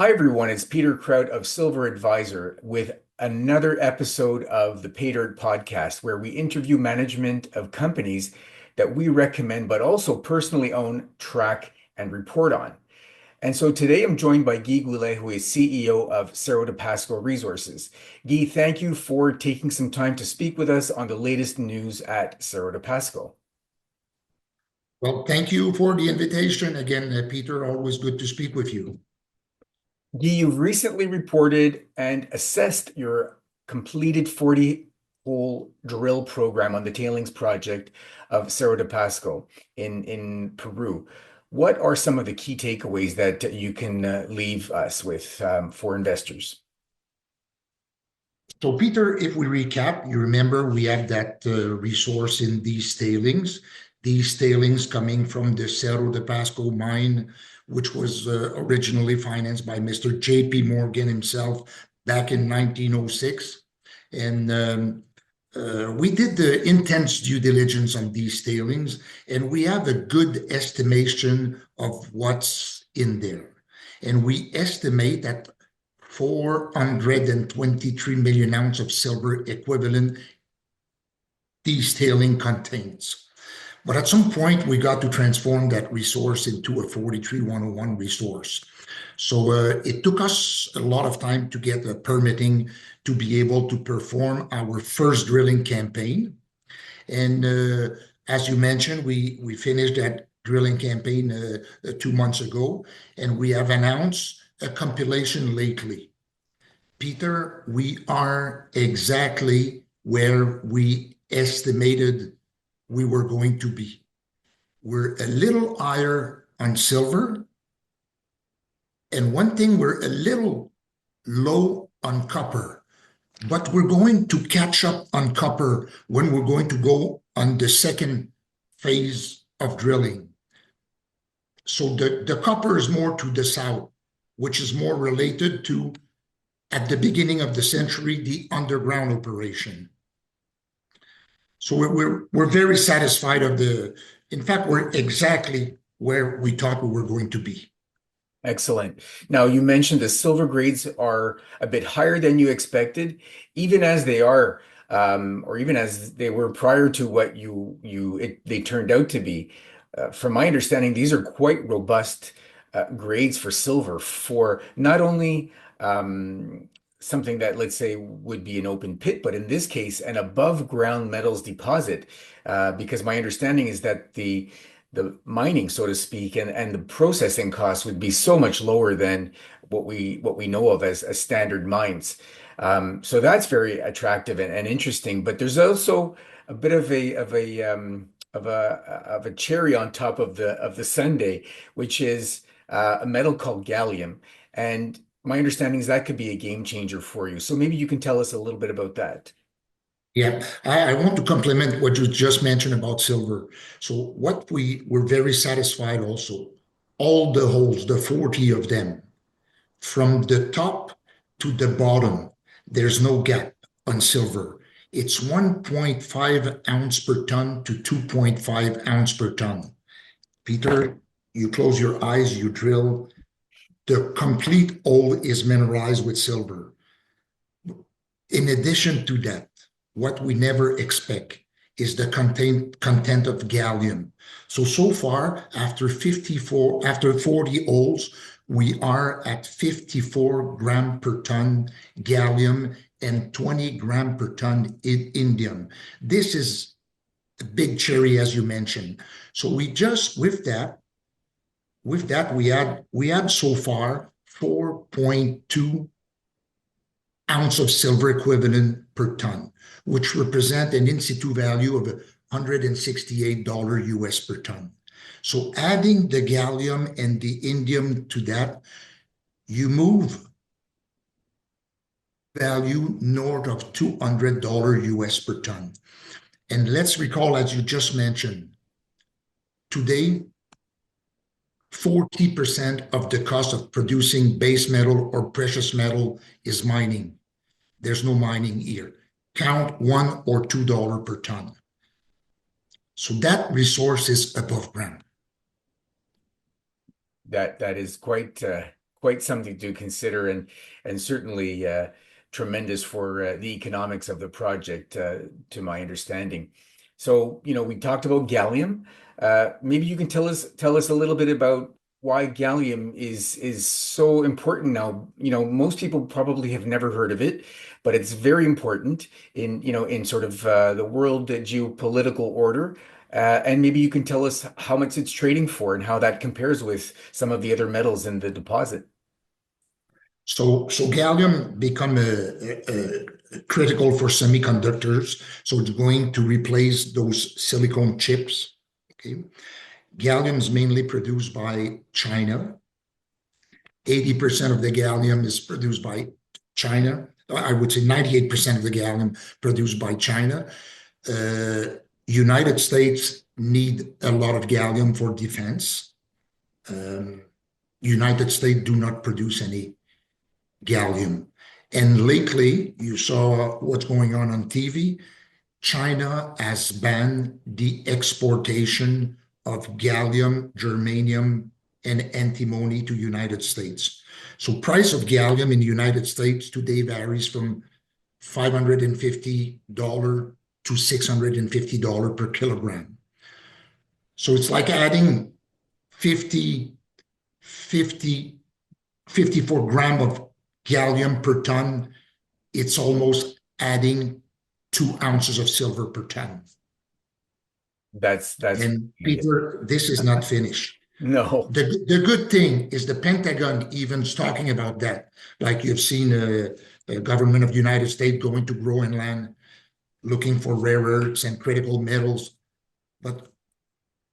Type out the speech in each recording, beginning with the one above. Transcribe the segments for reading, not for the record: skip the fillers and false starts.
Hi, everyone. It's Peter Kraut of Silver Advisor with another episode of the Pay Dirt podcast, where we interview management of companies that we recommend, but also personally own, track, and report on. And so today I'm joined by Guy Goulet, who is CEO of Cerro de Pasco Resources. Guy, thank you for taking some time to speak with us on the latest news at Cerro de Pasco. Well, thank you for the invitation again, Peter. Always good to speak with you. Guy, you've recently reported and assessed your completed 40-hole drill program on the tailings project of Cerro de Pasco in Peru. What are some of the key takeaways that you can leave us with for investors? So, Peter, if we recap, you remember we have that resource in these tailings coming from the Cerro de Pasco mine, which was originally financed by Mr. J.P. Morgan himself back in 1906. And we did the intense due diligence on these tailings, and we have a good estimation of what's in there. And we estimate that 423 million ounces of silver equivalent these tailing contains. But at some point, we got to transform that resource into a 43-101 resource. So it took us a lot of time to get the permitting to be able to perform our first drilling campaign. And as you mentioned, we finished that drilling campaign 2 months ago, and we have announced a compilation lately. Peter, we are exactly where we estimated we were going to be. We're a little higher on silver, and one thing, we're a little low on copper, but we're going to catch up on copper when we're going to go on the second phase of drilling. So the copper is more to the south, which is more related to, at the beginning of the century, the underground operation. So we're very satisfied of in fact, we're exactly where we thought we were going to be. Excellent. Now, you mentioned the silver grades are a bit higher than you expected, even as they are, or even as they were prior to what they turned out to be. From my understanding, these are quite robust grades for silver for not only something that, let's say, would be an open pit, but in this case, an above ground metals deposit. Because my understanding is that the mining, so to speak, and the processing costs would be so much lower than what we know of as standard mines. So that's very attractive and interesting. But there's also a bit of a cherry on top of the sundae, which is a metal called gallium. And my understanding is that could be a game changer for you. So maybe you can tell us a little bit about that. Yeah, I want to complement what you just mentioned about silver. So what we were very satisfied also, all the holes, the 40 of them, from the top to the bottom, there's no gap on silver. It's 1.5 ounce per ton to 2.5 ounce per ton. Peter, you close your eyes, you drill, the complete hole is mineralized with silver. In addition to that, what we never expect is the content of gallium. So far, after 40 holes, we are at 54 gram per ton gallium and 20 gram per ton indium. This is a big cherry, as you mentioned. So we just, with that, we had so far 4.2 ounce of silver equivalent per ton, which represent an in situ value of $168 US per ton. So adding the gallium and the indium to that, you move value north of $200 US per ton. And let's recall, as you just mentioned, today, 40% of the cost of producing base metal or precious metal is mining. There's no mining here. Count $1 or $2 per ton. So that resource is above ground. That is quite something to consider, and certainly tremendous for the economics of the project, to my understanding. So, we talked about gallium. Maybe you can tell us a little bit about why gallium is so important now. Most people probably have never heard of it, but it's very important in sort of the world geopolitical order. And maybe you can tell us how much it's trading for and how that compares with some of the other metals in the deposit. So gallium become critical for semiconductors. So it's going to replace those silicon chips. Okay. Gallium is mainly produced by China. 80% of the gallium is produced by China. I would say 98% of the gallium produced by China. United States need a lot of gallium for defense. Um, United States do not produce any gallium. And lately, you saw what's going on TV. China has banned the exportation of gallium, germanium, and antimony to United States. So price of gallium in the United States today varies from $550 to $650 per kilogram. So it's like adding 50, 50, 54 grams of gallium per ton. It's almost adding 2 ounces of silver per ton. That's And Peter, this is not finished. no, The good thing is the Pentagon even is talking about that. Like you've seen the government of the United States going to Groenland, looking for rare earths and critical metals. But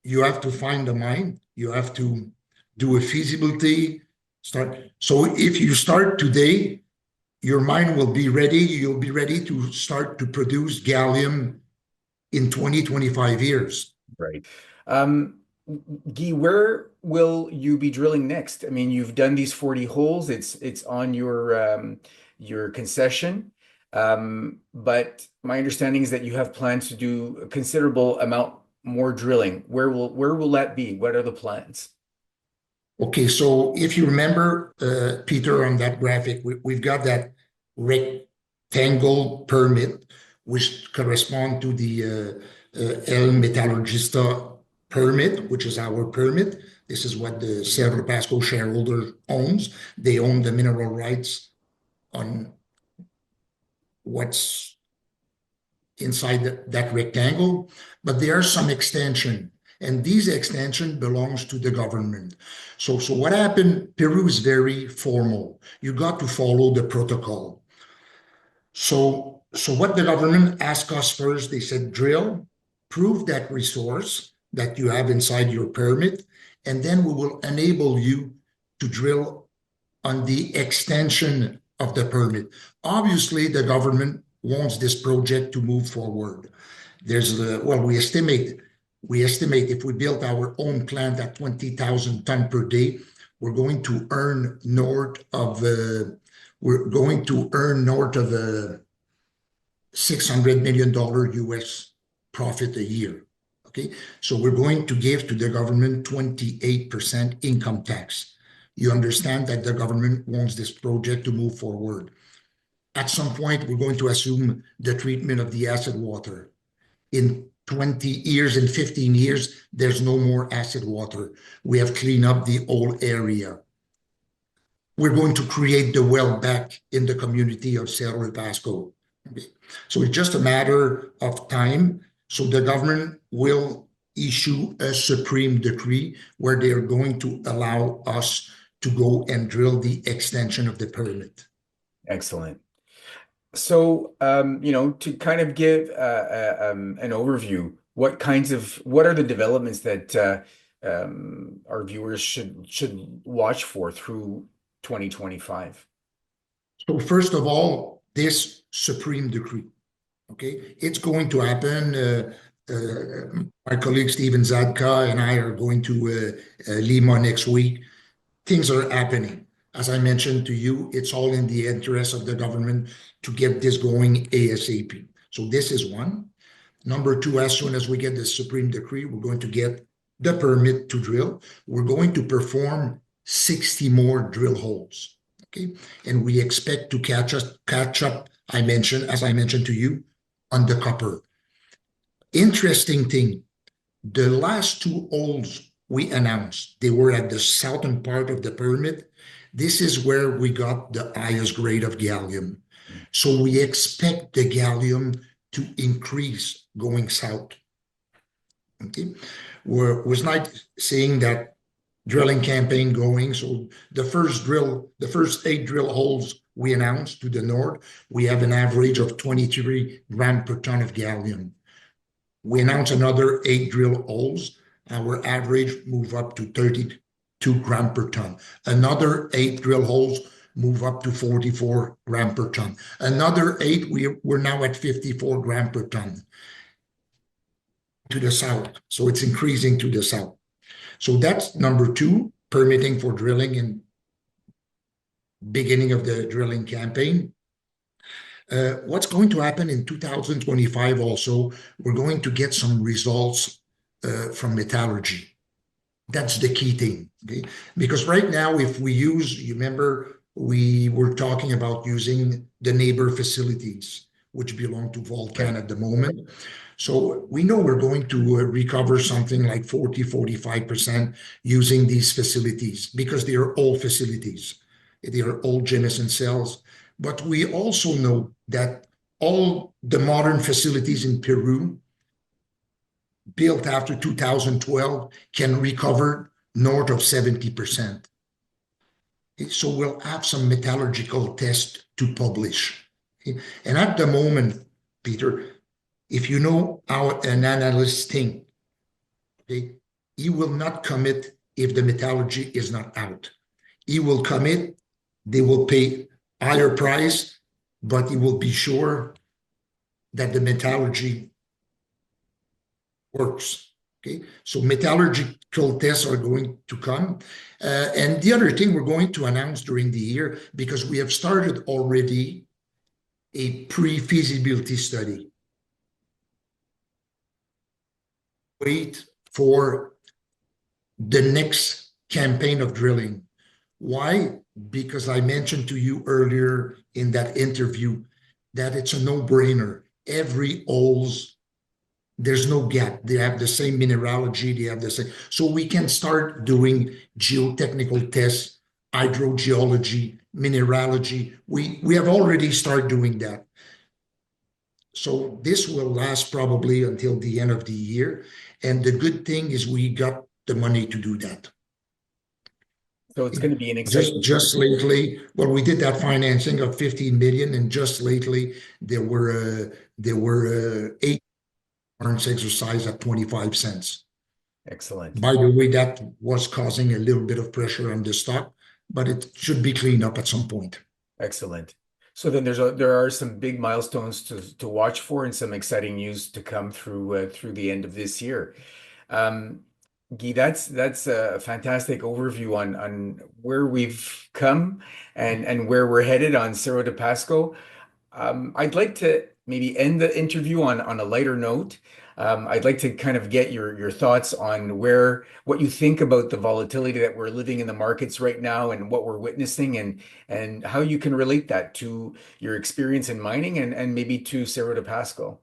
you have to find a mine. You have to do a feasibility. Start. So if you start today, your mine will be ready. You'll be ready to start to produce gallium in 20, 25 years. right. Um, Guy, where will you be drilling next? I mean, you've done these 40 holes. It's on your concession. But my understanding is that you have plans to do a considerable amount more drilling. Where will that be? What are the plans? Okay, so if you remember, Peter, on that graphic, we've got that rectangle permit, which correspond to the El Metallurgista permit, which is our permit. This is what the Cerro Pasco shareholder owns. They own the mineral rights on what's inside that rectangle, but there are some extension, and these extension belongs to the government. So what happened? Peru is very formal. You got to follow the protocol. So what the government asked us first, they said, drill, prove that resource that you have inside your permit, and then we will enable you to drill on the extension of the permit. Obviously, the government wants this project to move forward. Well, we estimate if we built our own plant at 20,000 ton per day, we're going to earn north of $600 million US profit a year. Okay, so we're going to give to the government 28% income tax. You understand that the government wants this project to move forward. At some point, we're going to assume the treatment of the acid water. In 20 years and 15 years, there's no more acid water. We have cleaned up the whole area. We're going to create the well back in the community of Cerro Pasco. Okay. So it's just a matter of time. So the government will issue a supreme decree where they're going to allow us to go and drill the extension of the permit. Excellent. So, to kind of give an overview, what are the developments that our viewers should watch for through 2025? So first of all, this supreme decree, okay, it's going to happen. My colleague Steven Zadka and I are going to Lima next week. Things are happening. As I mentioned to you, it's all in the interest of the government to get this going ASAP. So this is one. Number two, as soon as we get the supreme decree, we're going to get the permit to drill. We're going to perform 60 more drill holes. Okay, and we expect to catch up. As I mentioned to you, on the copper. Interesting thing, the last two holes we announced, they were at the southern part of the pyramid. This is where we got the highest grade of gallium. So we expect the gallium to increase going south. Okay, was not saying that drilling campaign going. So the first 8 drill holes we announced to the north, we have an average of 23 grams per ton of gallium. We announced another 8 drill holes. Our average move up to 32 grams per ton. Another 8 drill holes move up to 44 grams per ton. Another 8, we're now at 54 grams per ton to the south. So it's increasing to the south. So that's number 2, permitting for drilling in beginning of the drilling campaign. What's going to happen in 2025 also, we're going to get some results from metallurgy. That's the key thing. Okay? Because right now, if we use, you remember, we were talking about using the neighbor facilities, which belong to Volcan at the moment. So we know we're going to recover something like 40-45% using these facilities because they are old facilities. They are old Jameson cells. But we also know that all the modern facilities in Peru built after 2012 can recover north of 70%. So we'll have some metallurgical tests to publish. And at the moment, Peter, if you know how an analyst thinks, okay, he will not commit if the metallurgy is not out. He will commit, they will pay higher price, but he will be sure that the metallurgy works. Okay, so metallurgical tests are going to come. And the other thing we're going to announce during the year, because we have started already a pre-feasibility study. Wait for the next campaign of drilling. Why? Because I mentioned to you earlier in that interview that it's a no-brainer. Every holes, there's no gap. They have the same mineralogy. They have the same. So we can start doing geotechnical tests, hydrogeology, mineralogy. We have already started doing that. So this will last probably until the end of the year. And the good thing is we got the money to do that. So it's going to be an exciting. Just lately, well, we did that financing of 15 million, and just lately there were 8 warrants exercise at 25 cents. Excellent. By the way, that was causing a little bit of pressure on the stock, but it should be cleaned up at some point. Excellent. So then there are some big milestones to watch for and some exciting news to come through the end of this year. Guy, that's a fantastic overview on where we've come and where we're headed on Cerro de Pasco. I'd like to maybe end the interview on a lighter note. I'd like to kind of get your thoughts on what you think about the volatility that we're living in the markets right now and what we're witnessing and how you can relate that to your experience in mining and maybe to Cerro de Pasco.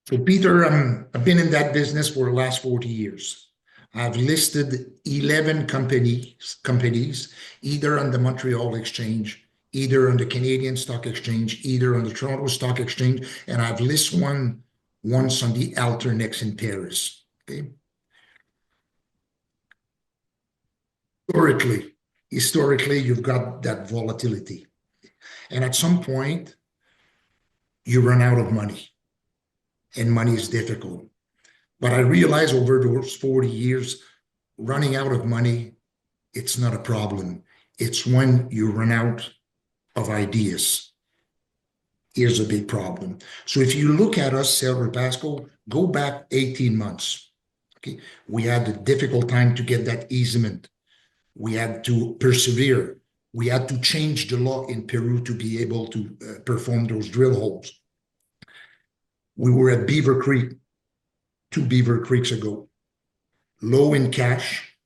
So Peter, I've been in that business for the last 40 years. I've listed 11 companies, either on the Montreal Exchange, either on the Canadian Stock Exchange, either on the Toronto Stock Exchange, and I've listed one once on the Alternex in Paris. Okay. Historically, you've got that volatility. And at some point, you run out of money. And money is difficult. But I realized over those 40 years, running out of money, it's not a problem. It's when you run out of ideas. Here's a big problem. So if you look at us, Cerro Pasco, go back 18 months. Okay, we had a difficult time to get that easement. We had to persevere. We had to change the law in Peru to be able to perform those drill holes. We were at Beaver Creek 2 Beaver Creeks ago, low in cash,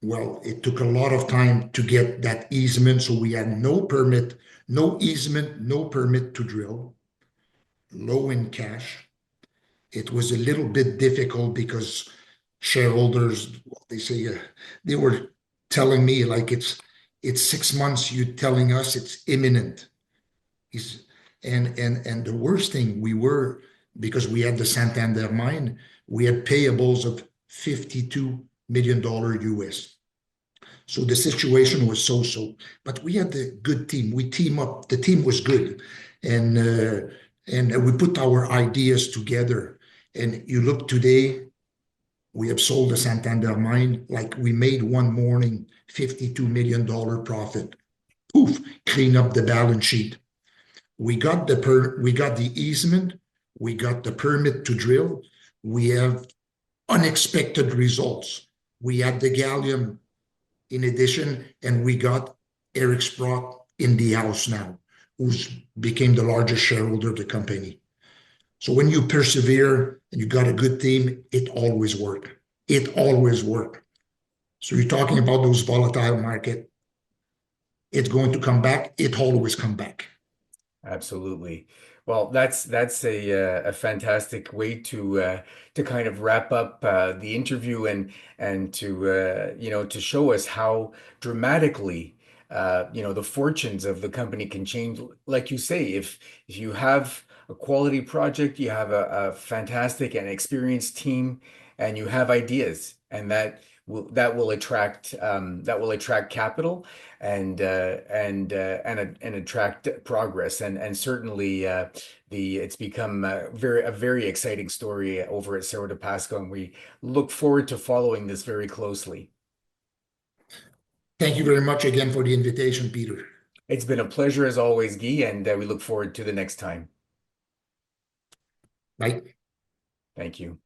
Well, it took a lot of time to get that easement, so we had no permit, no easement, no permit to drill, low in cash. It was a little bit difficult because shareholders, they say, they were telling me like it's 6 months. You telling us it's imminent. He's, and the worst thing we were, because we had the Santander mine, we had payables of $52 million US. So the situation was so, but we had a good team. We team up. The team was good, and we put our ideas together. And you look today, we have sold the Santander mine. Like we made one morning $52 million profit. Poof, clean up the balance sheet. We got the easement. We got the permit to drill. We have unexpected results. We had the gallium in addition, and we got Eric Sprott in the house now, who's became the largest shareholder of the company. So when you persevere and you got a good team, it always works. It always works. So you're talking about those volatile market. It's going to come back. It always come back. Absolutely. Well, that's a fantastic way to kind of wrap up the interview and to to show us how dramatically the fortunes of the company can change. Like you say, if you have a quality project, you have a fantastic and experienced team, and you have ideas, and that will attract capital and attract progress and certainly the it's become a very exciting story over at Cerro de Pasco, and we look forward to following this very closely. Thank you very much again for the invitation, Peter. It's been a pleasure as always, Guy, and we look forward to the next time. Bye. Thank you.